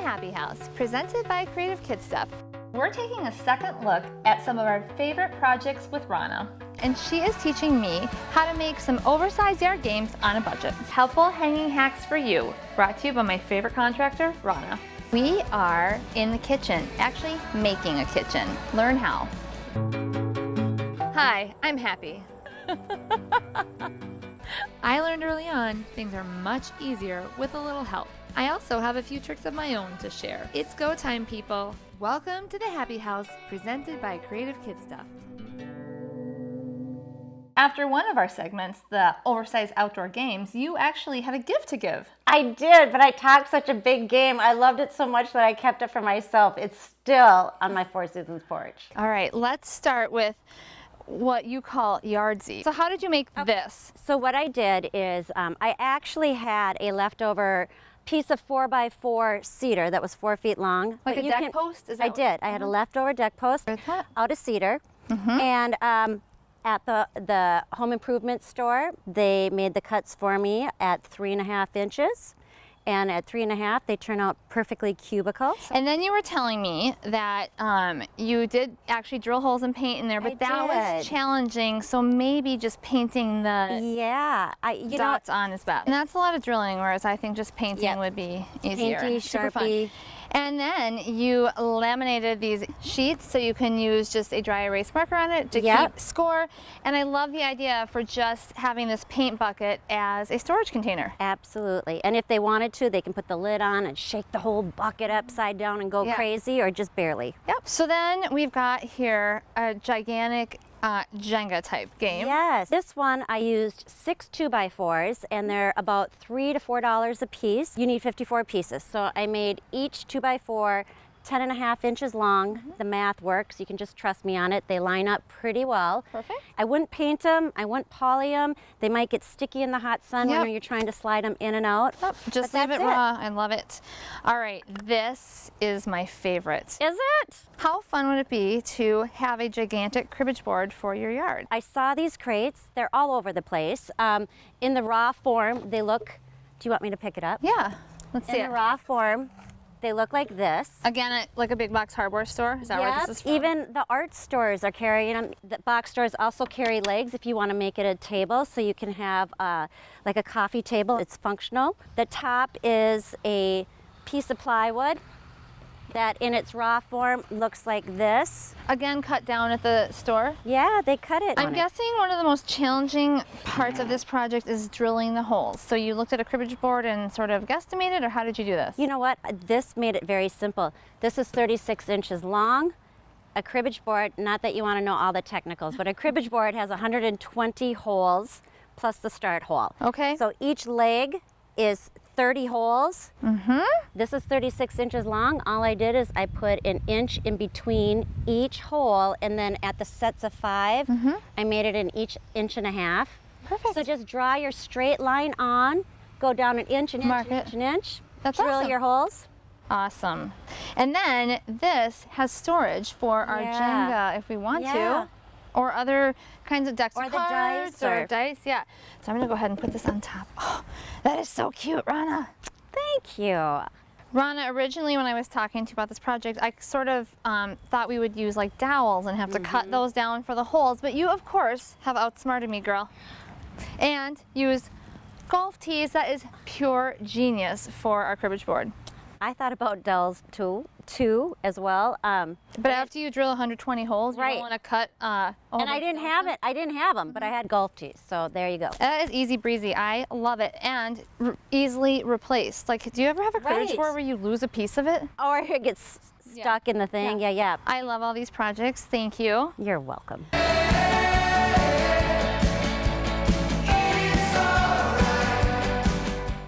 Happi House, presented by Creative Kid Stuff. We're taking a second look at some of our favorite projects with Rona, and she is teaching me how to make some oversized yard games on a budget. Helpful hanging hacks for you, brought to you by my favorite contractor, Rona. We are in the kitchen, actually making a kitchen. Learn how. Hi, I'm Happi. I learned early on things are much easier with a little help. I also have a few tricks of my own to share. It's go time, people. Welcome to the Happi House, presented by Creative Kid Stuff. After one of our segments, the oversized outdoor games, you actually had a gift to give. I did, but I talked such a big game. I loved it so much that I kept it for myself. It's still on my Four Seasons porch. All right, let's start with what you call yardzy. So how did you make this? So what I did is I actually had a leftover piece of 4x4 cedar that was 4 feet long. Like a deck post? Is that I did. I had a leftover deck post out of cedar. And at the home improvement store, they made the cuts for me at 3.5 inches. And at 3.5, they turn out perfectly cubical. And then you were telling me that you did actually drill holes and paint in there, but that was challenging. So maybe just painting the dots on is best. And that's a lot of drilling, whereas I think just painting would be easier. Painty, super Sharpie. Fun. And then you laminated these sheets so you can use just a dry erase marker on it to keep score. And I love the idea for just having this paint bucket as a storage container. Absolutely. And if they wanted to, they can put the lid on and shake the whole bucket upside down and go crazy, or just barely. Yep. So then we've got here a gigantic Jenga type game. Yes. This one I used 6 2x4s, and they're about $3 to $4 a piece. You need 54 pieces. So I made each 2x4 10.5 inches long. The math works. You can just trust me on it. They line up pretty well. Perfect. I wouldn't paint them. I wouldn't poly them. They might get sticky in the hot sun when you're trying to slide them in and out. Just leave it raw. I love it. All right, this is my favorite. Is it? How fun would it be to have a gigantic cribbage board for your yard? I saw these crates. They're all over the place. In the raw form, they look, do you want me to pick it up? Yeah, let's see it. In the raw form, they look like this. Again, at like a big box hardware store? Is that where this is from? Even the art stores are carrying them. The box stores also carry legs if you want to make it a table, so you can have like a coffee table. It's functional. The top is a piece of plywood that in its raw form looks like this. Again, cut down at the store? Yeah, they cut it. I'm guessing one of the most challenging parts of this project is drilling the holes. So you looked at a cribbage board and sort of guesstimated, or how did you do this? You know what? This made it very simple. This is 36 inches long. A cribbage board, not that you want to know all the technicals, but a cribbage board has 120 holes plus the start hole. Okay. So each leg is 30 holes. This is 36 inches long. All I did is I put an inch in between each hole, and then at the sets of 5, I made it in each 1.5 inches. Perfect. So just draw your straight line on, go down an inch, an inch, an inch, an inch. That's drill awesome. your holes. Awesome. And then this has storage for our Jenga if we want to. Or other kinds of decks, or the dice, or dice, So I'm gonna go ahead and put this on top. Oh, that is so cute, Rona. Thank you. Rona, originally when I was talking to you about this project, I sort of thought we would use like dowels and have to cut those down for the holes, but you of course have outsmarted me, girl. And use golf tees. That is pure genius for our cribbage board. I thought about dowels too as well. But after you drill 120 holes, you don't want to cut. And I didn't have it. I didn't have them, but I had golf tees. So there you go. That is easy breezy. I love it, and easily replaced. Like, do you ever have a cribbage board where you lose a piece of it? Or it gets stuck in the thing. Yeah. I love all these projects. Thank you. You're welcome.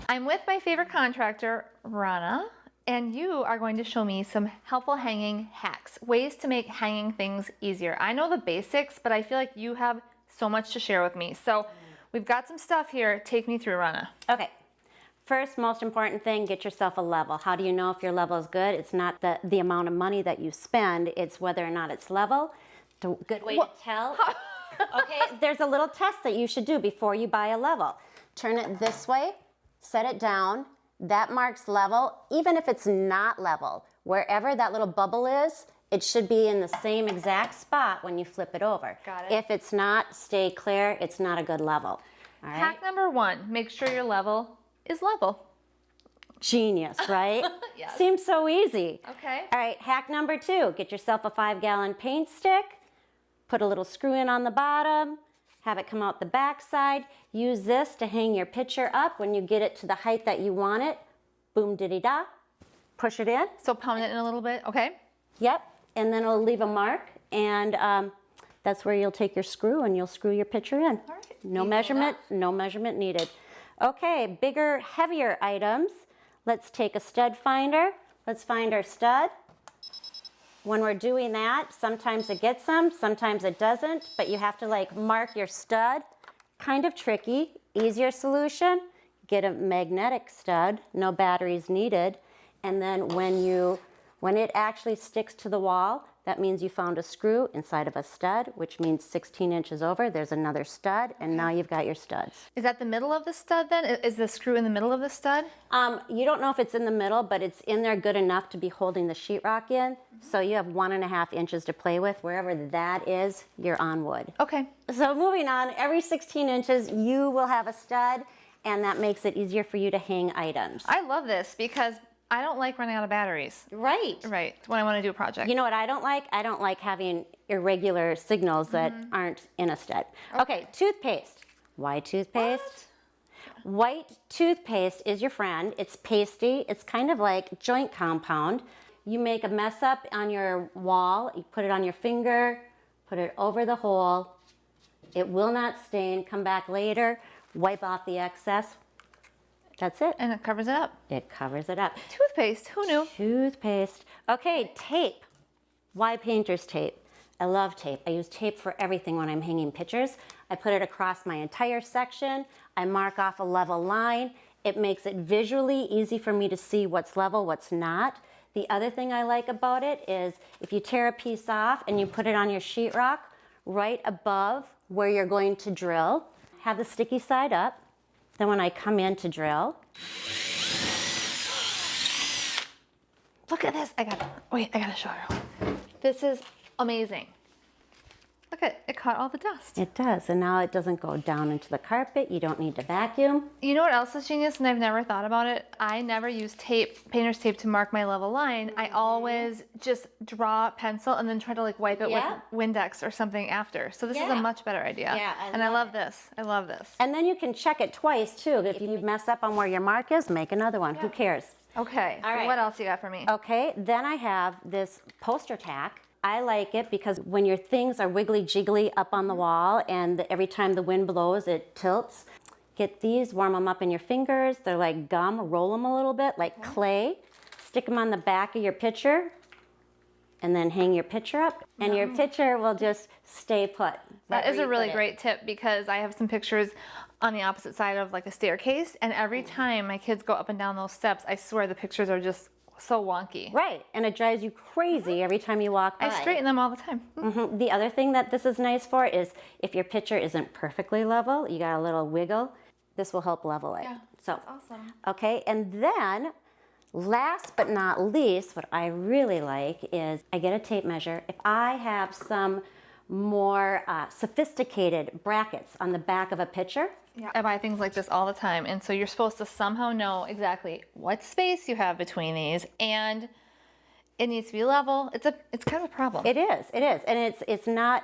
I'm with my favorite contractor, Rona, and you are going to show me some helpful hanging hacks, ways to make hanging things easier. I know the basics, but I feel like you have so much to share with me. So we've got some stuff here. Take me through, Rona. Okay. First, most important thing, get yourself a level. How do you know if your level is good? It's not the amount of money that you spend, it's whether or not it's level. The good way to tell. Okay, there's a little test that you should do before you buy a level. Turn it this way, set it down, that marks level. Even if it's not level, wherever that little bubble is, it should be in the same exact spot when you flip it over. Got it. If it's not, stay clear. It's not a good level. All right? Hack number 1, make sure your level is level. Genius, right? Yes. Seems so easy. Okay. All right, hack number 2, get yourself a 5-gallon paint stick, put a little screw in on the bottom, have it come out the back side. Use this to hang your picture up when you get it to the height that you want it. Boom, diddy-da. Push it in. So pound it in a little bit, okay? Yep, and then it'll leave a mark, and that's where you'll take your screw and you'll screw your picture in. All right. No Easy measurement, enough. no measurement needed. Okay, bigger, heavier items. Let's take a stud finder. Let's find our stud. When we're doing that, sometimes it gets them, sometimes it doesn't, but you have to like mark your stud. Kind of tricky. Easier solution, get a magnetic stud, no batteries needed. And then when it actually sticks to the wall, that means you found a screw inside of a stud, which means 16 inches over, there's another stud, and now you've got your studs. Is that the middle of the stud then? Is the screw in the middle of the stud? You don't know if it's in the middle, but it's in there good enough to be holding the sheetrock in. So you have 1.5 inches to play with. Wherever that is, you're on wood. Okay. So moving on, every 16 inches, you will have a stud, and that makes it easier for you to hang items. I love this because I don't like running out of batteries. Right. Right, when I want to do a project. You know what I don't like? I don't like having irregular signals that aren't in a stud. Okay, toothpaste. Why toothpaste? White toothpaste is your friend. It's pasty. It's kind of like joint compound. You make a mess up on your wall. You put it on your finger, put it over the hole. It will not stain. Come back later, wipe off the excess. That's it. And it covers it up. It covers it up. Toothpaste, who knew? Toothpaste. Okay, tape. Why painter's tape? I love tape. I use tape for everything when I'm hanging pictures. I put it across my entire section. I mark off a level line. It makes it visually easy for me to see what's level, what's not. The other thing I like about it is if you tear a piece off and you put it on your sheetrock, right above where you're going to drill, have the sticky side up. Then when I come in to drill, Look at this. I gotta show her. This is amazing. Look at it caught all the dust. it does. And now it doesn't go down into the carpet. You don't need to vacuum. You know what else is genius, and I've never thought about it? I never use tape, painter's tape, to mark my level line. I always just draw pencil and then try to like wipe it Yeah. with Windex or something after. So this is a Yeah. much better idea. Yeah, I love this. I love this. And then you can check it twice too. If you mess up on where your mark is, make another one. Who cares? Okay. All right. What else you got for me? Okay, then I have this poster tack. I like it because when your things are wiggly jiggly up on the wall and every time the wind blows, it tilts. Get these, warm them up in your fingers. They're like gum, roll them a little bit like clay. Stick them on the back of your picture and then hang your picture up and your picture will just stay put. That is a really great tip because I have some pictures on the opposite side of like a staircase, and every time my kids go up and down those steps, I swear the pictures are just so wonky. Right, and it drives you crazy every time you walk by. I straighten them all the time. The other thing that this is nice for is if your picture isn't perfectly level, you got a little wiggle, this will help level it. Yeah, So, that's awesome. okay, and then last but not least, what I really like is I get a tape measure. If I have some more sophisticated brackets on the back of a picture, Yeah, I buy things like this all the time, and so you're supposed to somehow know exactly what space you have between these, and it needs to be level. It's kind of a problem. it is, and it's not,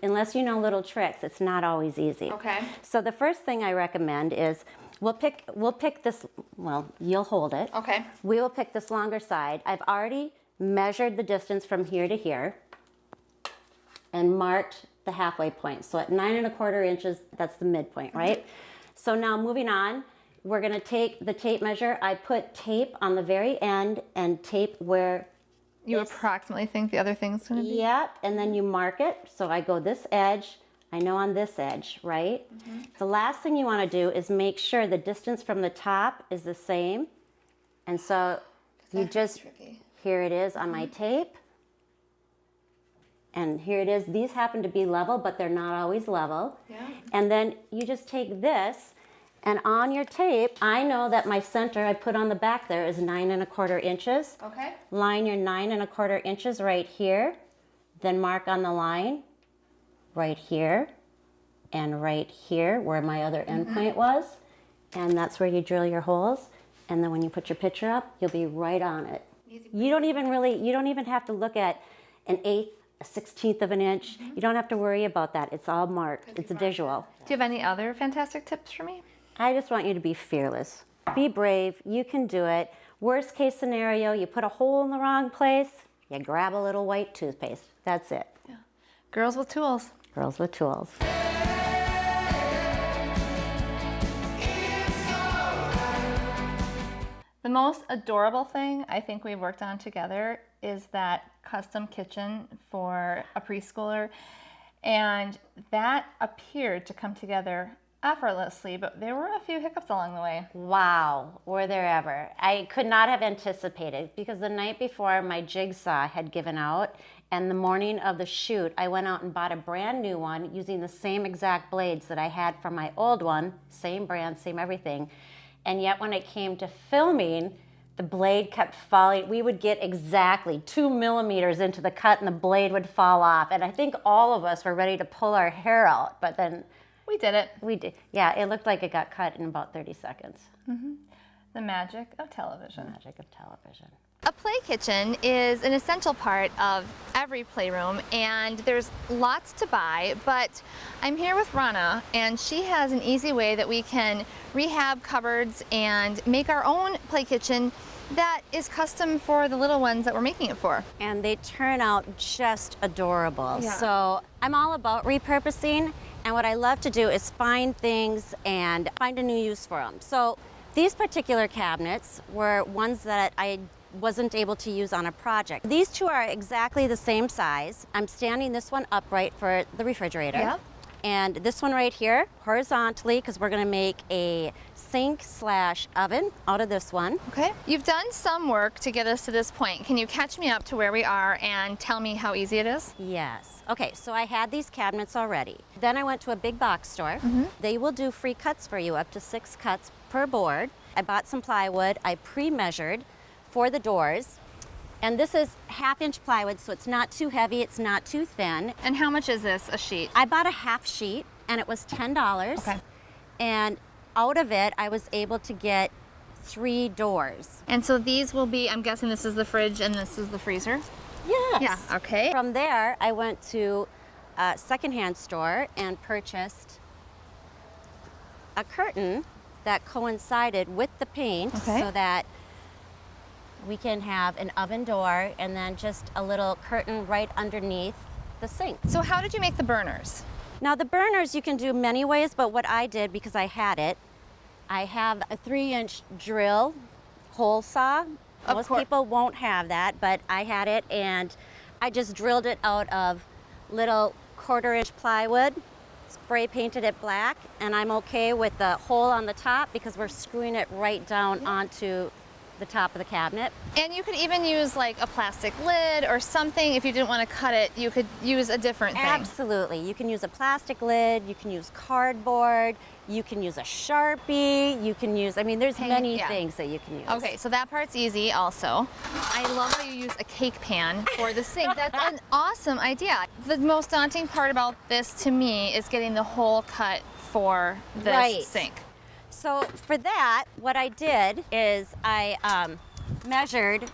unless you know little tricks, it's not always easy. Okay. So the first thing I recommend is we'll pick this, well, you'll hold it. Okay. We will pick this longer side. I've already measured the distance from here to here and marked the halfway point. So at 9.25 inches, that's the midpoint, right? So now moving on, we're gonna take the tape measure. I put tape on the very end and tape where, You approximately think the other thing's going to be? yep, and then you mark it. So I go this edge, I know on this edge, right? The last thing you wanna do is make sure the distance from the top is the same. And so you just, Tricky. here it is on my tape. And here it is. These happen to be level, but they're not always level. Yeah. And then you just take this And on your tape, I know that my center I put on the back there is 9 1/4 inches. Okay. Line your 9 1/4 inches right here, then mark on the line right here and right here where my other endpoint was. And that's where you drill your holes. And then when you put your picture up, you'll be right on it. You don't even have to look at an 1/8, a 1/16 of an inch. You don't have to worry about that. It's all marked. It's a visual. Do you have any other fantastic tips for me? I just want you to be fearless. Be brave. You can do it. Worst case scenario, you put a hole in the wrong place, you grab a little white toothpaste. That's it. Yeah. Girls with tools. Girls with tools. The most adorable thing I think we worked on together is that custom kitchen for a preschooler. And that appeared to come together effortlessly, but there were a few hiccups along the way. Wow, were there ever. I could not have anticipated because the night before my jigsaw had given out and the morning of the shoot, I went out and bought a brand new one using the same exact blades that I had from my old one, same brand, same everything. And yet when it came to filming, the blade kept falling. We would get exactly 2 millimeters into the cut and the blade would fall off. And I think all of us were ready to pull our hair out, but then We did it. we did. Yeah, it looked like it got cut in about 30 seconds. The magic of television. Magic of television. A play kitchen is an essential part of every playroom, and there's lots to buy, but I'm here with Rona, and she has an easy way that we can rehab cupboards and make our own play kitchen that is custom for the little ones that we're making it for. And they turn out just adorable. Yeah. So I'm all about repurposing, and what I love to do is find things and find a new use for them. So these particular cabinets were ones that I wasn't able to use on a project. These two are exactly the same size. I'm standing this one upright for the refrigerator. Yep. And this one right here, horizontally, because we're gonna make a sink/oven out of this one. Okay. You've done some work to get us to this point. Can you catch me up to where we are and tell me how easy it is? Yes. Okay, so I had these cabinets already. Then I went to a big box store. They will do free cuts for you, up to 6 cuts per board. I bought some plywood. I pre-measured for the doors. And this is 1/2-inch plywood, so it's not too heavy, it's not too thin. And how much is this, a sheet? I bought a 1/2 sheet, and it was $10. Okay. And out of it, I was able to get 3 doors. And so these will be, I'm guessing this is the fridge and this is the freezer? Yes. Yeah, okay. From there, I went to a secondhand store and purchased a curtain that coincided with the paint, Okay. so that we can have an oven door and then just a little curtain right underneath the sink. So how did you make the burners? Now the burners you can do many ways, but what I did, because I had it, I have a 3-inch drill hole saw. Of Most course. people won't have that, but I had it, and I just drilled it out of little 1/4-inch plywood, spray painted it black, and I'm okay with the hole on the top because we're screwing it right down onto the top of the cabinet. And you could even use like a plastic lid or something. If you didn't want to cut it, you could use a different thing. Absolutely. You can use a plastic lid, you can use cardboard, you can use a Sharpie, you can use, I mean, there's many yeah. things that you can use. Okay, so that part's easy also. I love how you use a cake pan for the sink. That's an awesome idea. The most daunting part about this to me is getting the hole cut for this Right. sink. So for that, what I did is I measured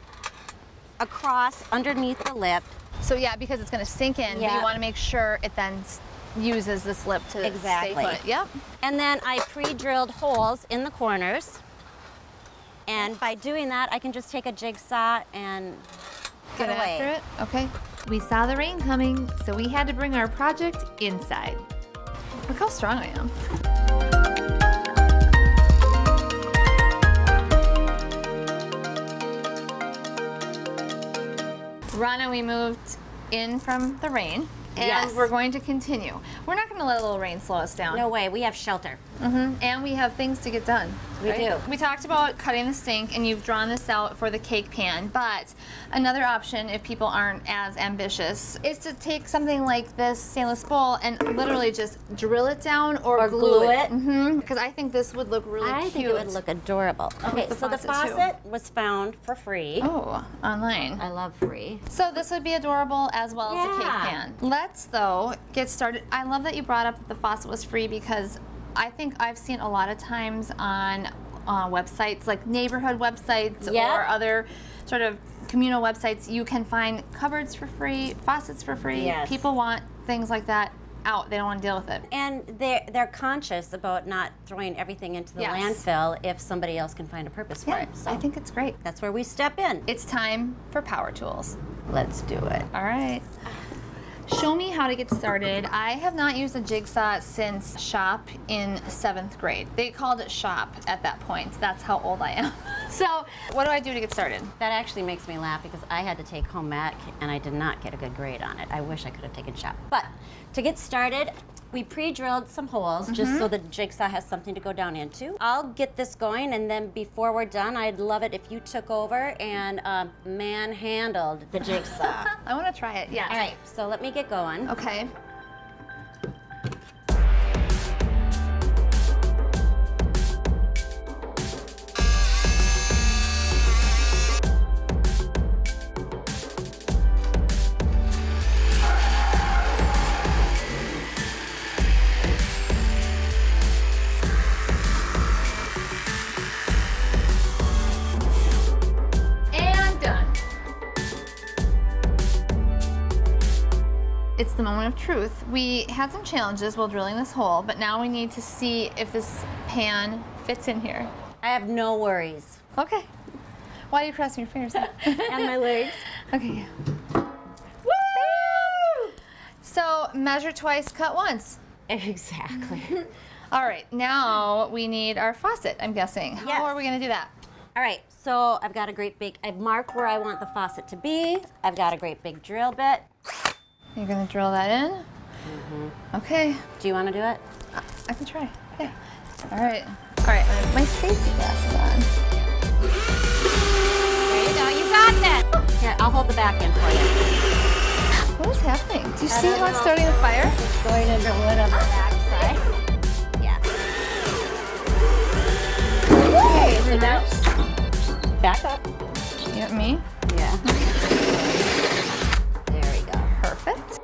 across underneath the lip. So yeah, because it's going to sink in, but Yeah. you want to make sure it then uses this lip to Exactly. stay put. Yep. And then I pre-drilled holes in the corners. And by doing that, I can just take a jigsaw and cut Get away. after it. Okay. We saw the rain coming, so we had to bring our project inside. Look how strong I am. Rona, we moved in from the rain, and Yes. we're going to continue. We're not gonna let a little rain slow us down. No way, we have shelter. And we have things to get done. We do. We talked about cutting the sink, and you've drawn this out for the cake pan, but another option, if people aren't as ambitious, is to take something like this stainless bowl and literally just drill it down or glue it. Because I think this would look really cute. I think it would look adorable. Okay, so the faucet was found for free. Oh, online. I love free. So this would be adorable as well as a cake pan. Let's, though, get started. I love that you brought up that the faucet was free, because I think I've seen a lot of times on websites, like neighborhood websites or other sort of communal websites, you can find cupboards for free, faucets for free. Yes. People want things like that out. They don't want to deal with it. And they're conscious about not throwing everything into the landfill if somebody else can find a purpose for it. So I think it's great. that's where we step in. It's time for power tools. Let's do it. All right. Show me how to get started. I have not used a jigsaw since shop in 7th grade. They called it shop at that point. That's how old I am. So what do I do to get started? That actually makes me laugh because I had to take home ec and I did not get a good grade on it. I wish I could have taken shop. But to get started, we pre-drilled some holes just so the jigsaw has something to go down into. I'll get this going, and then before we're done, I'd love it if you took over and manhandled the jigsaw. I want to try it, yeah. All right, so let me get going. Okay. It's the moment of truth. We had some challenges while drilling this hole, but now we need to see if this pan fits in here. I have no worries. Okay. Why are you crossing your fingers? And my legs. Okay. Woo! So measure twice, cut once. Exactly. All right, now we need our faucet, I'm guessing. How Yes. are we gonna do that? All right, so I've got a great big, I've marked where I want the faucet to be. I've got a great big drill bit. You're gonna drill that in? Okay. Do you want to do it? I can try. Okay. All right. All right, I'm gonna put my safety glasses on. There you go, you got that. Here, I'll hold the back end for you. What is happening? Do you see how it's starting the fire? It's going into wood on the back side. Yeah. Okay, so now, Back up. you got me? Yeah. There we go. Perfect.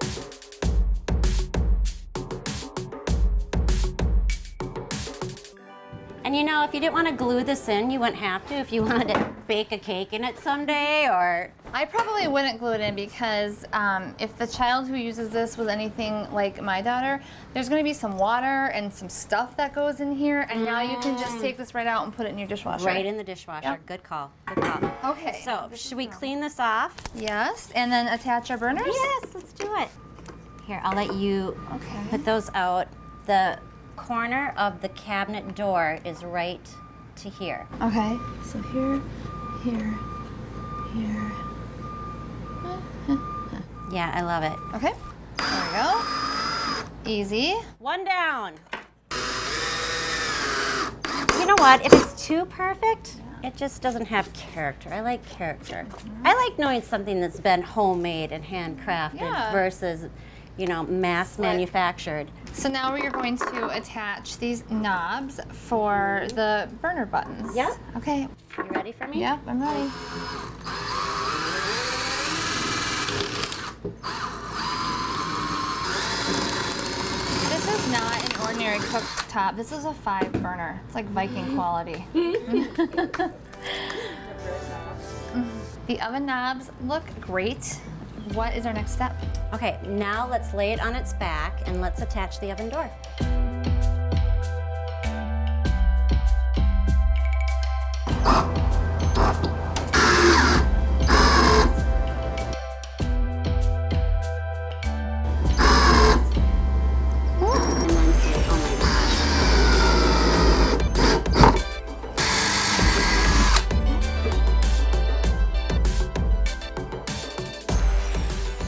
And you know, if you didn't want to glue this in, you wouldn't have to. If you wanted to bake a cake in it someday, or... I probably wouldn't glue it in because if the child who uses this was anything like my daughter, there's going to be some water and some stuff that goes in here, and now you can just take this right out and put it in your dishwasher. Right in the dishwasher. Yep. Good call. Good call. Okay. So, should we clean this off? Yes, and then attach our burners? Yes, let's do it. Here, I'll let you Okay. put those out. The corner of the cabinet door is right to here. Okay, so here, here, here. Yeah, I love it. Okay, there we go. Easy. One down. You know what? If it's too perfect, it just doesn't have character. I like character. I like knowing something that's been homemade and handcrafted Yeah. versus, you know, mass manufactured. So now we're going to attach these knobs for the burner buttons. Yep. Okay. You ready for me? Yep, I'm ready. This is not an ordinary cooktop. This is a 5-burner. It's like Viking quality. The oven knobs look great. What is our next step? Okay, now let's lay it on its back and let's attach the oven door. And then say, oh my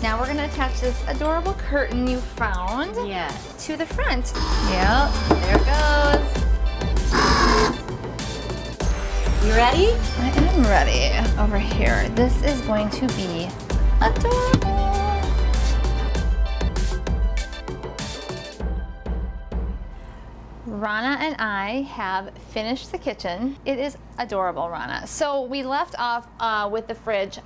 Now we're going gonna attach this adorable curtain you found Yes. to the front. Yep, there it goes. You ready? I am ready. Over here, this is going to be adorable. Rona and I have finished the kitchen. It is adorable, Rona. So we left off with the fridge.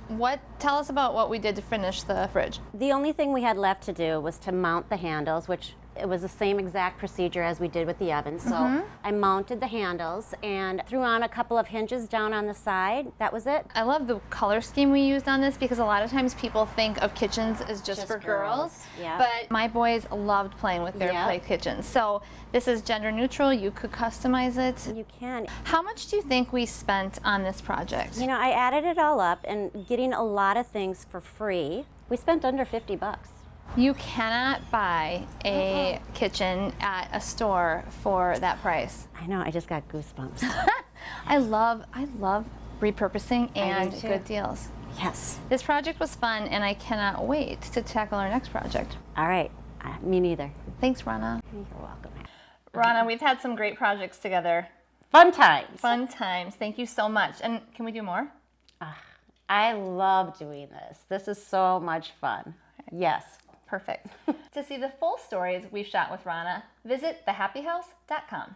Tell us about what we did to finish the fridge. The only thing we had left to do was to mount the handles, which it was the same exact procedure as we did with the oven. So I mounted the handles and threw on a couple of hinges down on the side. That was it. I love the color scheme we used on this because a lot of times people think of kitchens as just for girls. Yeah. But my boys loved playing with their play kitchens. So this is gender neutral. You could customize it. You can. How much do you think we spent on this project? You know, I added it all up and getting a lot of things for free. We spent under 50 bucks. You cannot buy a kitchen at a store for that price. I know, I just got goosebumps. I love repurposing and too. good deals. Yes. This project was fun and I cannot wait to tackle our next project. All right, me neither. Thanks, Rona. You're welcome. Rona, we've had some great projects together. Fun times. Fun times. Thank you so much. And can we do more? I love doing this. This is so much fun. Yes. Perfect. To see the full stories we've shot with Rona, visit thehappyhouse.com.